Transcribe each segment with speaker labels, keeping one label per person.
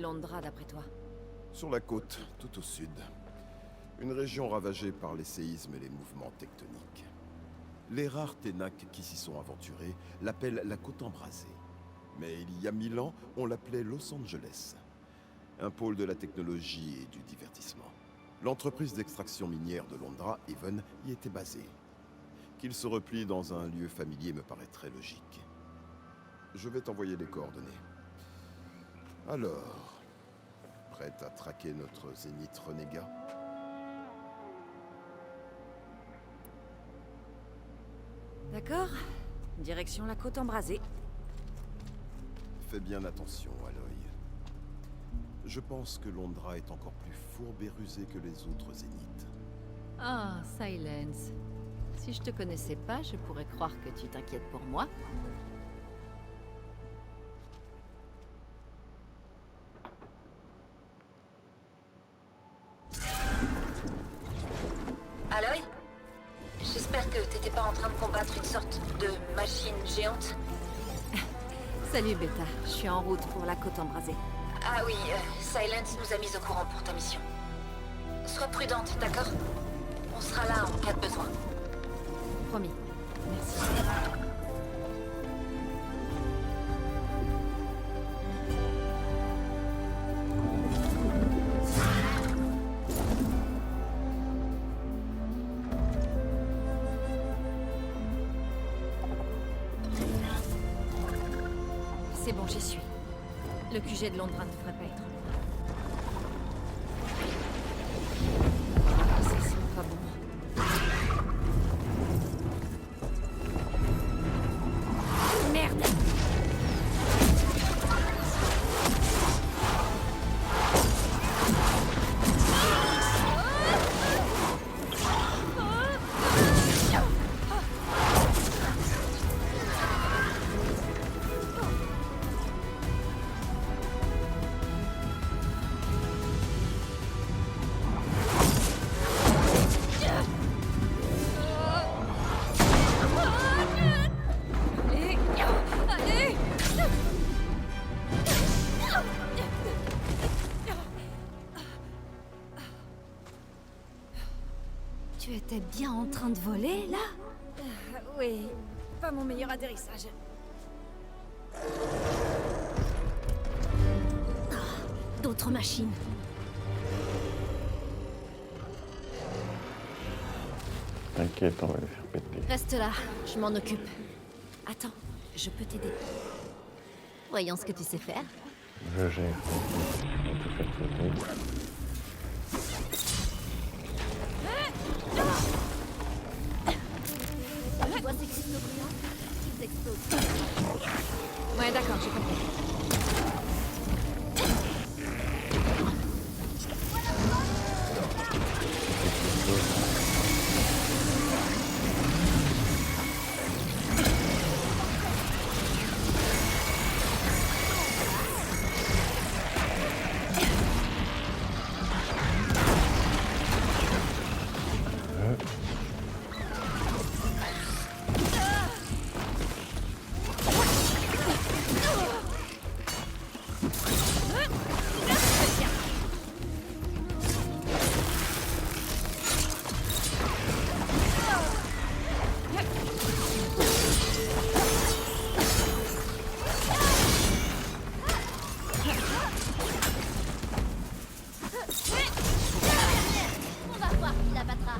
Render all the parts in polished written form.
Speaker 1: Londra d'après toi?
Speaker 2: Sur la côte, tout au sud. Une région ravagée par les séismes et les mouvements tectoniques. Les rares Ténacs qui s'y sont aventurés l'appellent la côte embrasée. Mais il y a 1000 ans, on l'appelait Los Angeles. Un pôle de la technologie et du divertissement. L'entreprise d'extraction minière de Londra, Even, y était basée. Qu'il se replie dans un lieu familier me paraît très logique. Je vais t'envoyer les coordonnées. Alors, prête à traquer notre zénith renégat?
Speaker 1: D'accord. Direction la côte embrasée.
Speaker 2: Fais bien attention, Aloy. Je pense que Londra est encore plus fourbe et rusée que les autres zéniths.
Speaker 1: Ah, Silence. Si je te connaissais pas, je pourrais croire que tu t'inquiètes pour moi.
Speaker 3: Aloy? J'espère que t'étais pas en train de combattre une sorte de machine géante.
Speaker 1: Salut Beta, je suis en route pour la côte embrasée.
Speaker 3: Ah oui, Silence nous a mis au courant pour ta mission. Sois prudente, d'accord? On sera là en cas de besoin.
Speaker 1: Promis. Merci. C'est bon, j'y suis. Le QG de Londra ne devrait pas être loin. Ça sent pas bon. Merde! Allez!
Speaker 4: Tu étais bien en train de voler, là?
Speaker 1: Oui, pas mon meilleur atterrissage.
Speaker 4: D'autres machines.
Speaker 5: T'inquiète, on va les faire péter.
Speaker 4: Reste là, je m'en occupe. Attends, je peux t'aider. Voyons ce que tu sais faire.
Speaker 5: Je gère. On va te faire péter.
Speaker 4: Tu vois ces cristaux brillants? Ils explosent.
Speaker 1: Ouais, d'accord, j'ai compris.
Speaker 4: On va voir qui la battra.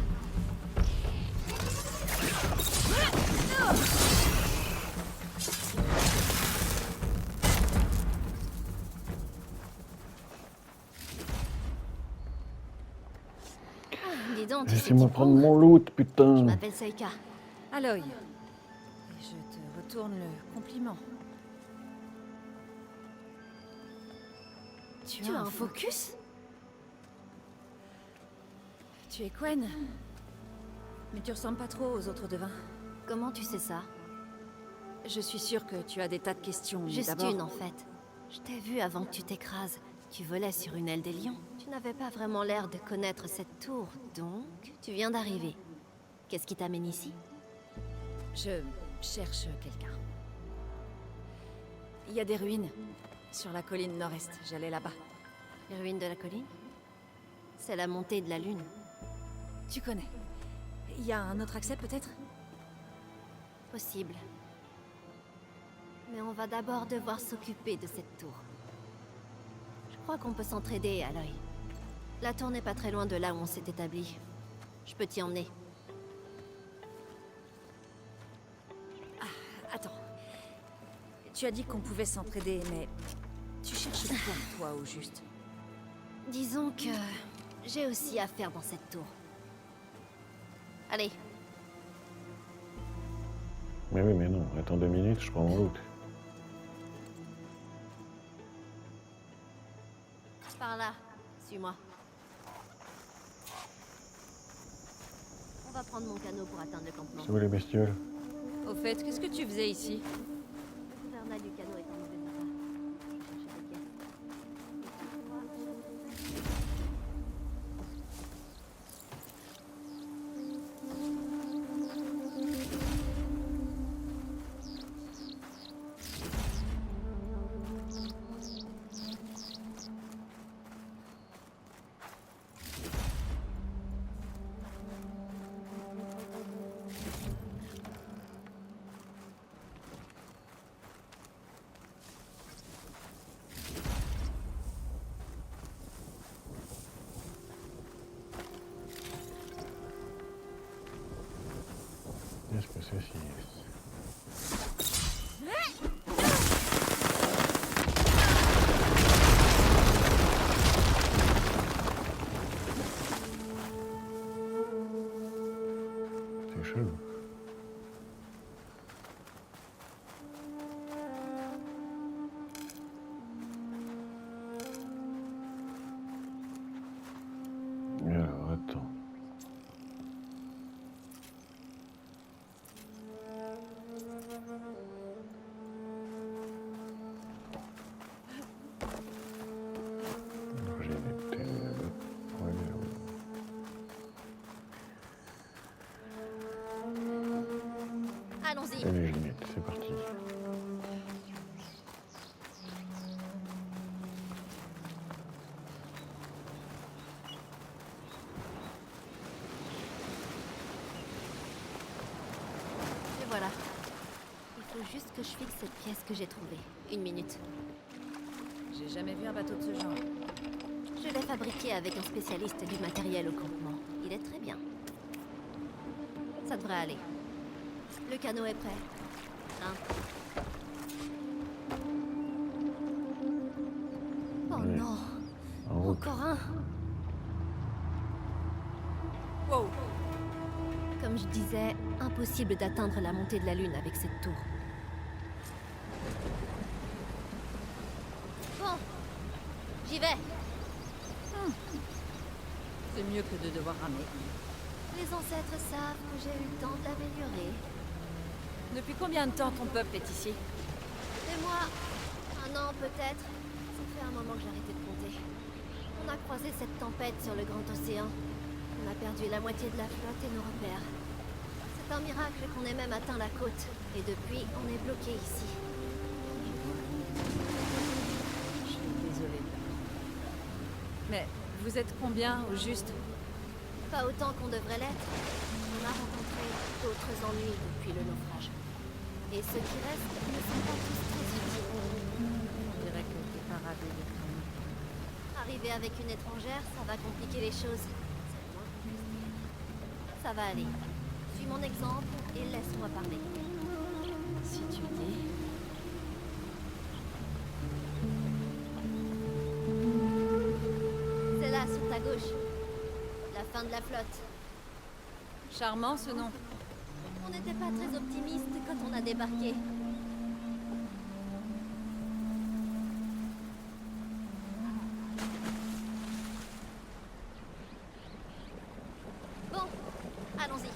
Speaker 4: Dis donc, tu sais
Speaker 5: Laissez-moi
Speaker 4: t'y
Speaker 5: prendre
Speaker 4: prendre.
Speaker 5: mon loot,
Speaker 4: Je
Speaker 5: putain.
Speaker 4: m'appelle Saika.
Speaker 1: Aloy. Et je te retourne le compliment.
Speaker 4: Tu as un focus?
Speaker 1: Tu es Quen. Mais tu ressembles pas trop aux autres devins.
Speaker 4: Comment tu sais ça?
Speaker 1: Je suis sûre que tu as des tas de questions. mais
Speaker 4: Juste
Speaker 1: d'abord...
Speaker 4: une, en fait. Je t'ai vu avant que tu t'écrases. Tu volais sur une aile des lions. Tu n'avais pas vraiment l'air de connaître cette tour, donc tu viens d'arriver. Qu'est-ce qui t'amène ici?
Speaker 1: Je cherche quelqu'un. Il y a des ruines sur la colline nord-est. J'allais là-bas.
Speaker 4: Les ruines de la colline? C'est la montée de la lune.
Speaker 6: Tu connais. Il y a un autre accès peut-être?
Speaker 4: Possible. Mais on va d'abord devoir s'occuper de cette tour. Je crois qu'on peut s'entraider, Aloy. La tour n'est pas très loin de là où on s'est établi. Je peux t'y emmener.
Speaker 6: Attends. Tu as dit qu'on pouvait s'entraider, mais... Tu cherches quoi, toi, au juste?
Speaker 4: Disons que... j'ai aussi à faire dans cette tour. Allez.
Speaker 5: Mais oui, mais non. Attends 2 minutes, je prends mon loot.
Speaker 4: Par là. Suis-moi. On va prendre mon canot pour atteindre le campement.
Speaker 5: C'est où les bestioles?
Speaker 1: Au fait, qu'est-ce que tu faisais ici?
Speaker 4: Le gouvernail du canot est en mauvais état. Je cherche des
Speaker 5: Qu'est-ce que c'est si... C'est chelou. Et alors, attends. J'ai des là-bas. Ouais,
Speaker 4: Allons-y.
Speaker 5: allez, je les mets. C'est parti.
Speaker 4: Et voilà. Il faut juste que je fixe cette pièce que j'ai trouvée. 1 minute.
Speaker 6: J'ai jamais vu un bateau de ce genre.
Speaker 4: Je l'ai fabriqué avec un spécialiste du matériel au campement. Il est très bien. Ça devrait aller. Le canot est prêt. Hein? Oh
Speaker 5: Oui.
Speaker 4: non!
Speaker 5: En route.
Speaker 4: Encore un!
Speaker 6: Wow.
Speaker 4: Comme je disais, impossible d'atteindre la montée de la lune avec cette tour. Bon, j'y vais.
Speaker 1: C'est mieux que de devoir ramer.
Speaker 4: Les ancêtres savent que j'ai eu le temps de l'améliorer.
Speaker 1: Depuis combien de temps ton peuple est ici?
Speaker 4: Et moi, 1 an peut-être. Ça fait un moment que j'ai arrêté de compter. On a croisé cette tempête sur le grand océan. On a perdu la moitié de la flotte et nos repères. C'est un miracle qu'on ait même atteint la côte. Et depuis, on est bloqué ici.
Speaker 1: Je suis désolée. Mais vous êtes combien au juste?
Speaker 4: Pas autant qu'on devrait l'être. On a rencontré d'autres ennuis depuis le naufrage. Et ceux qui restent ne sont pas tous très utiles.
Speaker 1: On dirait que t'es pas ravi d'être là.
Speaker 4: Arriver avec une étrangère, ça va compliquer les choses. C'est le moins qu'on puisse dire. Ça va aller. Suis mon exemple et laisse-moi parler.
Speaker 1: Si tu dis.
Speaker 4: C'est là, sur ta gauche. La fin de la flotte.
Speaker 1: Charmant ce nom.
Speaker 4: On n'était pas très optimiste quand on a débarqué. Bon, allons-y.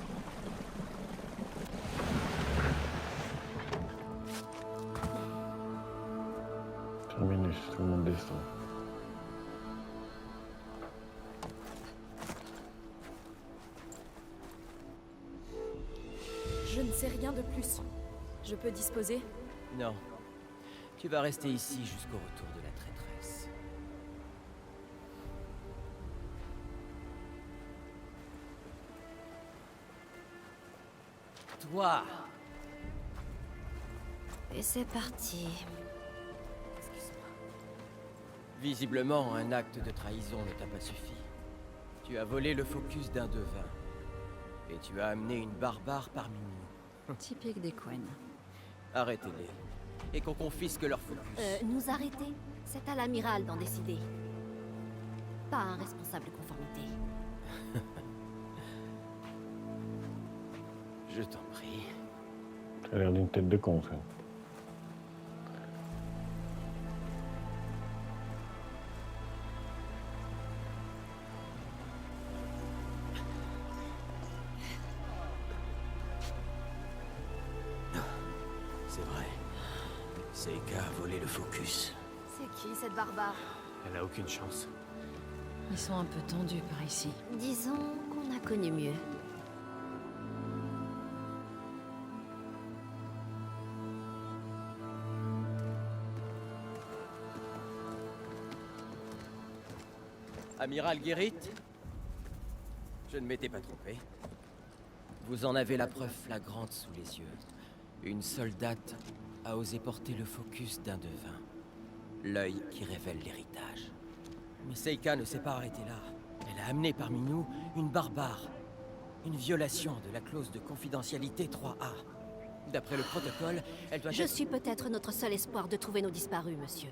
Speaker 5: Terminus, tout le monde descend.
Speaker 6: Je ne sais rien de plus. Je peux disposer?
Speaker 7: Non. Tu vas rester ici jusqu'au retour de la traîtresse. toi.
Speaker 4: Et c'est parti.
Speaker 7: Visiblement, un acte de trahison ne t'a pas suffi. Tu as volé le focus d'un devin. Et tu as amené une barbare parmi nous.
Speaker 1: Typique des Quen.
Speaker 7: Arrêtez-les. Et qu'on confisque leur focus.
Speaker 4: Nous arrêter? C'est à l'amiral d'en décider. Pas un responsable de conformité.
Speaker 7: Je t'en prie.
Speaker 5: Ça a l'air d'une tête de con, ça.
Speaker 7: C'est vrai. Seika a volé le focus.
Speaker 4: C'est qui cette barbare?
Speaker 7: Elle a aucune chance.
Speaker 1: Ils sont un peu tendus par ici.
Speaker 4: Disons qu'on a connu mieux.
Speaker 7: Amiral Guérit, je ne m'étais pas trompé. Vous en avez la preuve flagrante sous les yeux. Une soldate a osé porter le focus d'un devin. L'œil qui révèle l'héritage. Mais Seika ne s'est pas arrêtée là. Elle a amené parmi nous une barbare. Une violation de la clause de confidentialité 3A. D'après le protocole, elle doit
Speaker 4: Je
Speaker 7: être...
Speaker 4: suis peut-être notre seul espoir de trouver nos disparus, monsieur.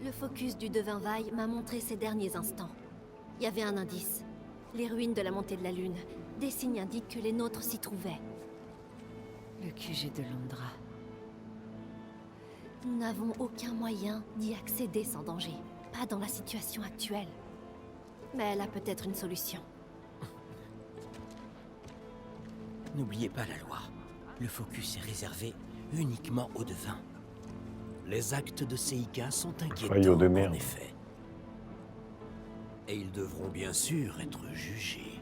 Speaker 4: Le focus du devin Vaille m'a montré ces derniers instants. Il y avait un indice. Les ruines de la montée de la Lune. Des signes indiquent que les nôtres s'y trouvaient.
Speaker 1: Le QG de Londra.
Speaker 4: Nous n'avons aucun moyen d'y accéder sans danger. Pas dans la situation actuelle. Mais elle a peut-être une solution.
Speaker 7: N'oubliez pas la loi. Le focus est réservé uniquement aux devins. Les actes de Seika sont
Speaker 5: Faillot
Speaker 7: inquiétants,
Speaker 5: de merde.
Speaker 7: en effet. Et ils devront bien sûr être jugés.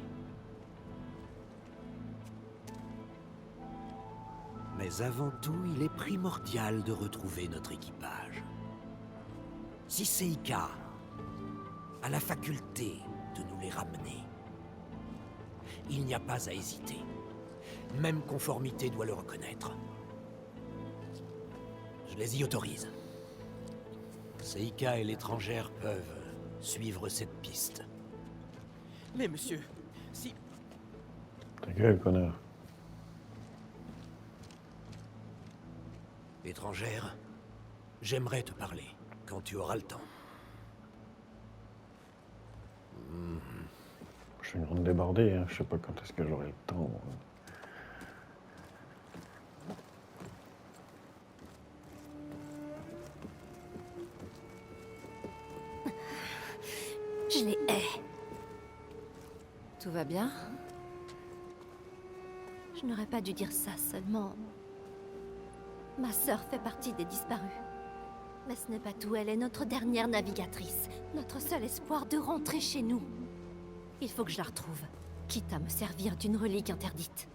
Speaker 7: Mais avant tout, il est primordial de retrouver notre équipage. Si Seika a la faculté de nous les ramener, il n'y a pas à hésiter. Même conformité doit le reconnaître. Je les y autorise. Seika et l'étrangère peuvent suivre cette piste. Mais monsieur, si...
Speaker 5: Ta gueule, connard.
Speaker 7: Étrangère, j'aimerais te parler quand tu auras le temps.
Speaker 5: Je suis une grande débordée, hein. Je sais pas quand est-ce que j'aurai le temps.
Speaker 4: Je les hais.
Speaker 1: Tout va bien?
Speaker 4: Je n'aurais pas dû dire ça seulement. Ma sœur fait partie des disparus. Mais ce n'est pas tout, elle est notre dernière navigatrice. Notre seul espoir de rentrer chez nous. Il faut que je la retrouve, quitte à me servir d'une relique interdite.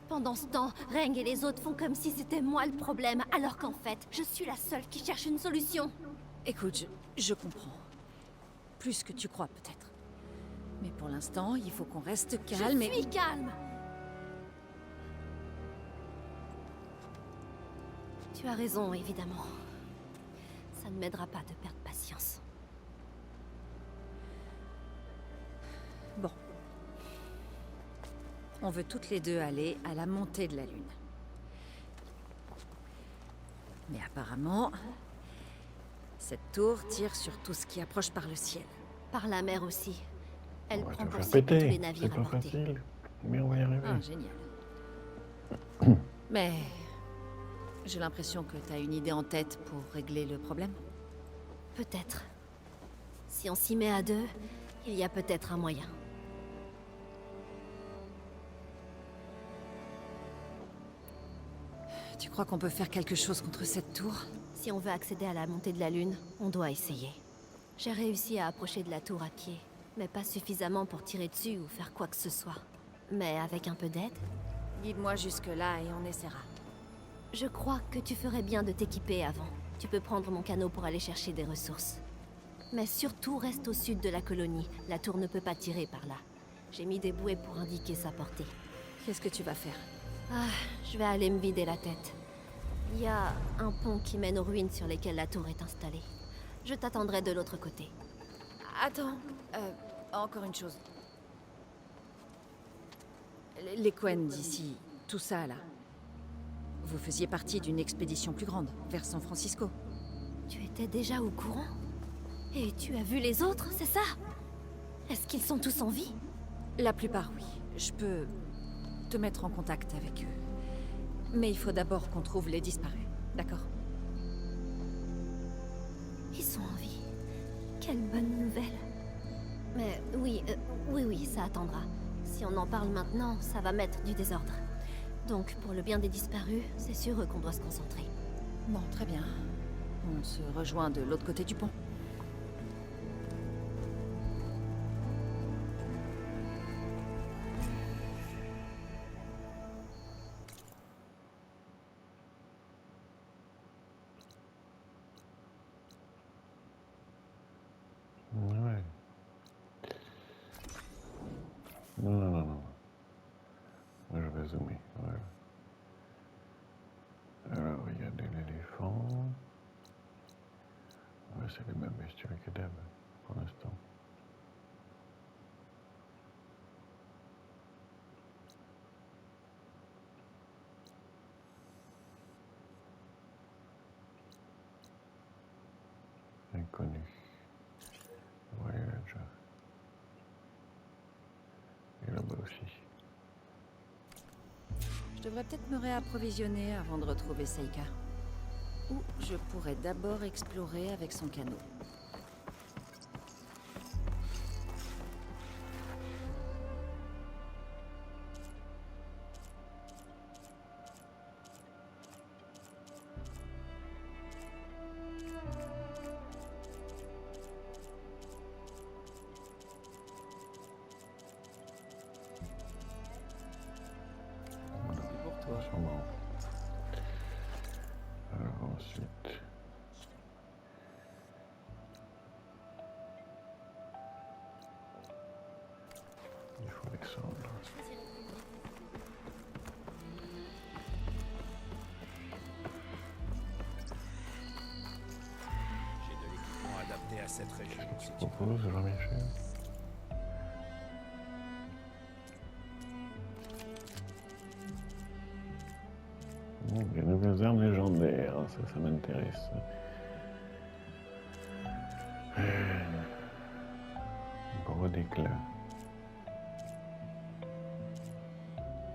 Speaker 4: Pendant ce temps, Reng et les autres font comme si c'était moi le problème, alors qu'en fait, je suis la seule qui cherche une solution.
Speaker 6: Écoute, je comprends. Plus que tu crois, peut-être. Mais pour l'instant, il faut qu'on reste calme
Speaker 4: Je suis calme. Tu as raison, évidemment. Ça ne m'aidera pas de perdre patience.
Speaker 6: Bon. On veut toutes les deux aller à la montée de la Lune. Mais apparemment, cette tour tire sur tout ce qui approche par le ciel.
Speaker 4: Par la mer aussi. Elle
Speaker 5: On va
Speaker 4: prend
Speaker 5: te
Speaker 4: pour
Speaker 5: faire
Speaker 4: cible tous les
Speaker 5: péter.
Speaker 4: navires
Speaker 5: C'est pas
Speaker 4: abortés.
Speaker 5: facile. Mais on va y arriver.
Speaker 6: Ah, génial. Mais j'ai l'impression que t'as une idée en tête pour régler le problème.
Speaker 4: Peut-être. Si on s'y met à deux, il y a peut-être un moyen.
Speaker 6: Tu crois qu'on peut faire quelque chose contre cette tour?
Speaker 4: Si on veut accéder à la montée de la Lune, on doit essayer. J'ai réussi à approcher de la tour à pied, mais pas suffisamment pour tirer dessus ou faire quoi que ce soit. Mais avec un peu d'aide,
Speaker 6: Guide-moi jusque-là et on essaiera.
Speaker 4: je crois que tu ferais bien de t'équiper avant. Tu peux prendre mon canot pour aller chercher des ressources. Mais surtout reste au sud de la colonie. La tour ne peut pas tirer par là. J'ai mis des bouées pour indiquer sa portée.
Speaker 6: Qu'est-ce que tu vas faire?
Speaker 4: Ah, je vais aller me vider la tête. Il y a un pont qui mène aux ruines sur lesquelles la tour est installée. Je t'attendrai de l'autre côté.
Speaker 6: Attends, encore une chose. Les Quen d'ici, tout ça là. Vous faisiez partie d'une expédition plus grande, vers San Francisco.
Speaker 4: Tu étais déjà au courant? Et tu as vu les autres, c'est ça? Est-ce qu'ils sont tous en vie?
Speaker 6: La plupart, oui. Je peux te mettre en contact avec eux. Mais il faut d'abord qu'on trouve les disparus, d'accord?
Speaker 4: Ils sont en vie. Quelle bonne nouvelle. Mais oui, ça attendra. Si on en parle maintenant, ça va mettre du désordre. Donc, pour le bien des disparus, c'est sur eux qu'on doit se concentrer.
Speaker 6: Bon, très bien. On se rejoint de l'autre côté du pont.
Speaker 5: Ouais. Non. Moi, je vais zoomer. Voilà. Alors, il y a de l'éléphant. Ouais, c'est les mêmes bestioles que d'hab, pour l'instant. Inconnu. Voyager. Et là-bas aussi.
Speaker 6: Je devrais peut-être me réapprovisionner avant de retrouver Seika. Ou je pourrais d'abord explorer avec son canot.
Speaker 5: Sûrement. Alors ensuite... il faut descendre.
Speaker 8: J'ai de l'équipement adapté à cette région.
Speaker 5: Je propose, Jean-Michel. Des nouvelles armes légendaires, ça m'intéresse. Gros d'éclat.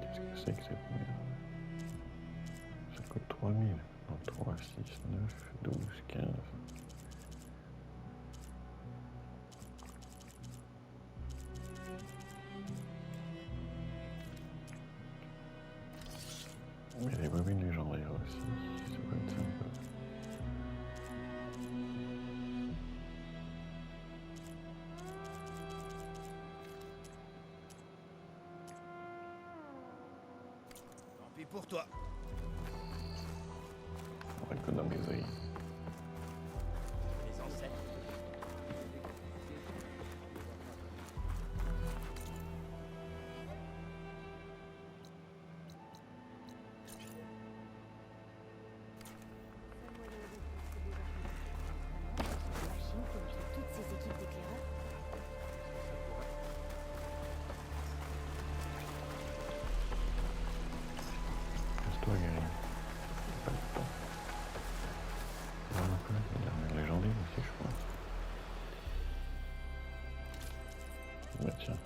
Speaker 5: Qu'est-ce que c'est que cette merde? Ça coûte 3000. Non, 3, 6, 9, 12, 15. Il y a des bobines légendaires aussi, ça peut être sympa.
Speaker 8: Tant pis pour toi.
Speaker 5: On va économiser.
Speaker 8: Les ancêtres.
Speaker 4: Toutes ces équipes d'éclaireurs.
Speaker 5: Casse-toi, Gary. Pas le temps. Il y a de l'armée légendaire aussi, je crois. Bah tiens.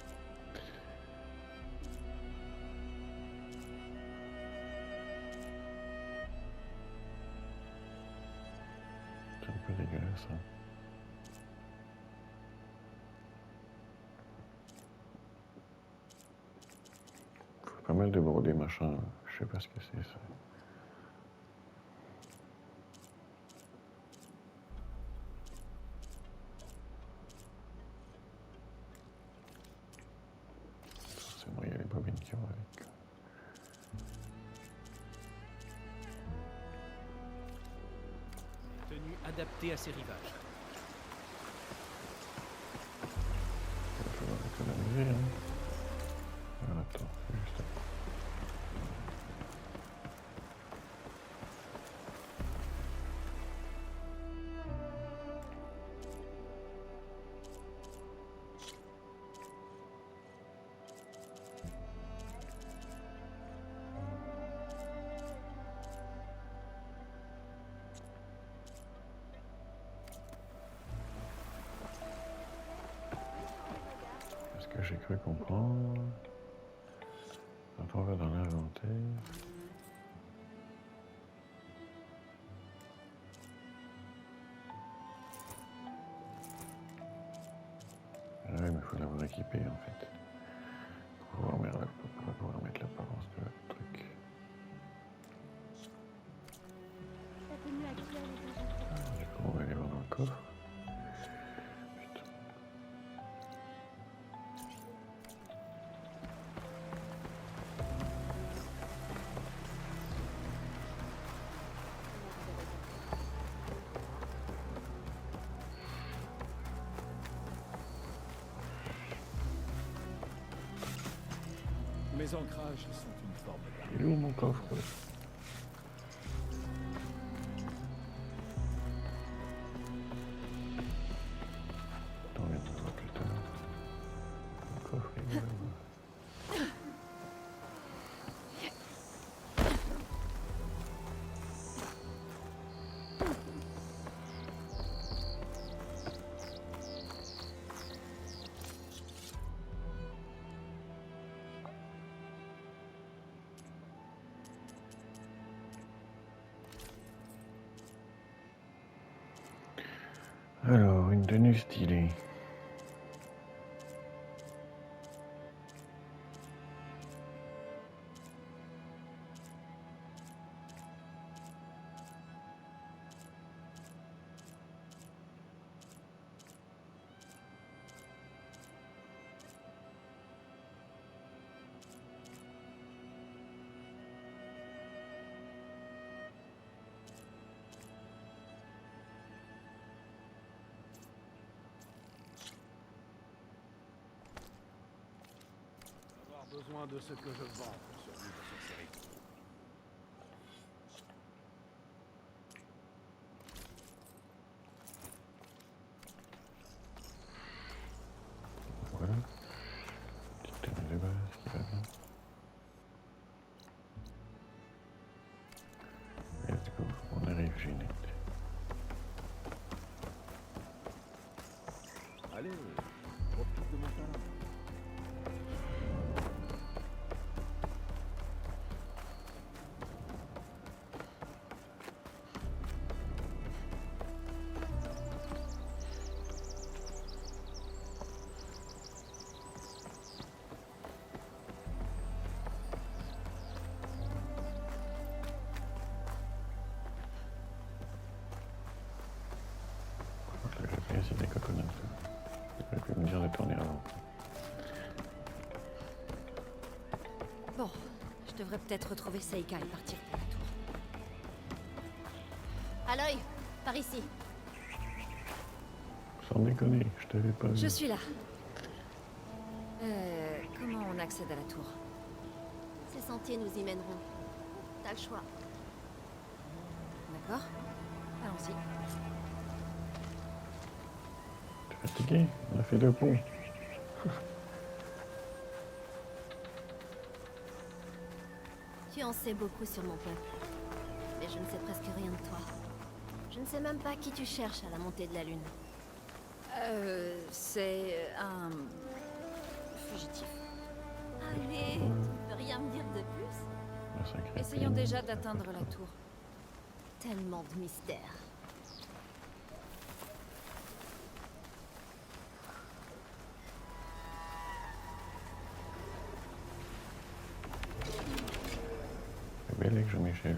Speaker 5: C'est un peu dégueulasse, hein. Pas mal de brodés, machin. Je sais pas ce que c'est, ça. Forcément, il y a les bobines qui vont avec.
Speaker 8: Tenue adaptée à ses rivages.
Speaker 5: Il va falloir économiser, hein. j'ai cru comprendre. Quand on va dans l'inventaire. Ah oui, mais il faut l'avoir équipé en fait. Pour pouvoir mettre l'apparence de votre truc. Du coup, on va aller voir dans le coffre. Putain.
Speaker 8: Mes ancrages sont une forme d'art.
Speaker 5: Il est où mon coffre? Attends, on vient de le voir plus tard. Mon coffre, il est là. Alors, une tenue stylée.
Speaker 8: Avoir besoin de ce que je vends pour survivre sur ces rites.
Speaker 5: Voilà. Petite tenue de base qui va bien. Let's go, on arrive, Ginette.
Speaker 2: Allez, profite de mon talent.
Speaker 5: Le GPS c'est des coconuts. Il aurait pu me dire de tourner avant.
Speaker 6: Bon, je devrais peut-être retrouver Seika et partir pour la tour.
Speaker 4: Aloy, par ici.
Speaker 5: Sans déconner, je t'avais pas vu.
Speaker 6: Je suis là. Comment on accède à la tour?
Speaker 4: Ces sentiers nous y mèneront. T'as le choix.
Speaker 6: D'accord? Allons-y.
Speaker 5: T'es fatigué? On a fait 2 ponts.
Speaker 4: Tu en sais beaucoup sur mon peuple. Mais je ne sais presque rien de toi. Je ne sais même pas qui tu cherches à la montée de la lune.
Speaker 6: C'est un fugitif.
Speaker 4: Allez, tu peux rien me dire de plus?
Speaker 5: Un sacré
Speaker 6: Essayons
Speaker 5: pays.
Speaker 6: déjà d'atteindre la tour.
Speaker 4: Tellement de mystères.
Speaker 5: C'est belle que Jean-Michel.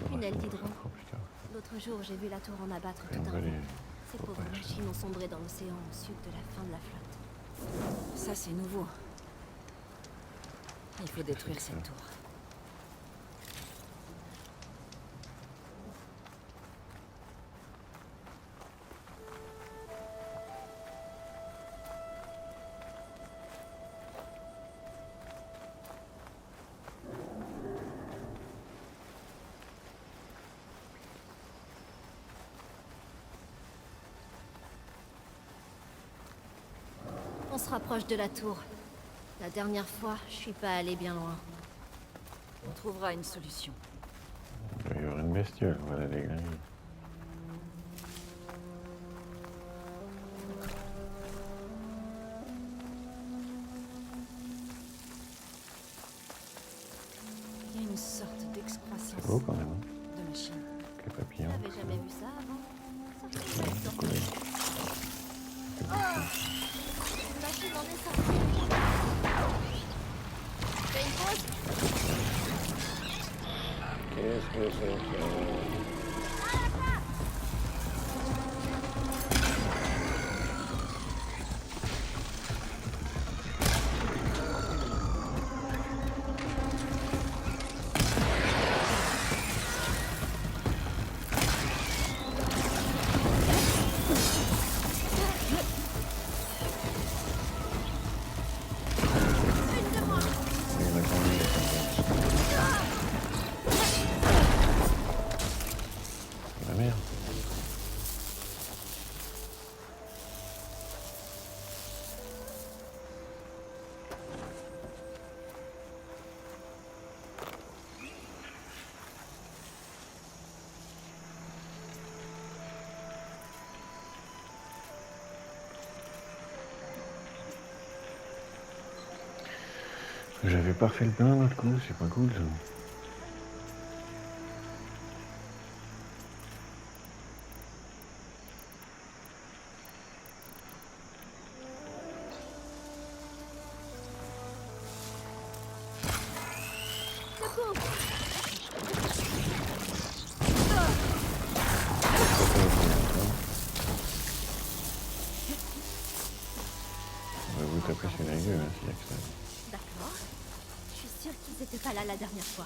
Speaker 4: Tunnel d'hydro.
Speaker 5: Oh putain.
Speaker 4: L'autre jour, j'ai vu la tour en abattre tout
Speaker 5: On va
Speaker 4: un
Speaker 5: aller.
Speaker 4: vent. Ces
Speaker 5: Faut
Speaker 4: pauvres
Speaker 5: pas que je-
Speaker 4: machines ont sombré dans l'océan au sud de la fin de la flotte.
Speaker 6: Ça, c'est nouveau. Il faut détruire cette tour.
Speaker 4: On se rapproche de la tour. La dernière fois, je suis pas allée bien loin.
Speaker 6: On trouvera une solution.
Speaker 5: Il doit y avoir une bestiole, voilà les gars.
Speaker 6: Il y a une sorte d'excroissance
Speaker 5: C'est beau quand même, hein,
Speaker 6: de machine.
Speaker 5: avec les papillons.
Speaker 4: J'avais jamais vu ça avant. Ça fait
Speaker 5: Ouais,
Speaker 4: une
Speaker 5: du
Speaker 4: sorte
Speaker 5: coup,
Speaker 4: de- Une machine en essence. Fais une pause.
Speaker 5: qu'est-ce que c'est que... Il y en a combien, la merde. J'avais pas refait le plein l'autre coup, c'est pas cool ça. On va vous taper sur la gueule, hein, s'il y a que ça.
Speaker 4: D'accord. Je suis sûre qu'ils étaient pas là la dernière fois.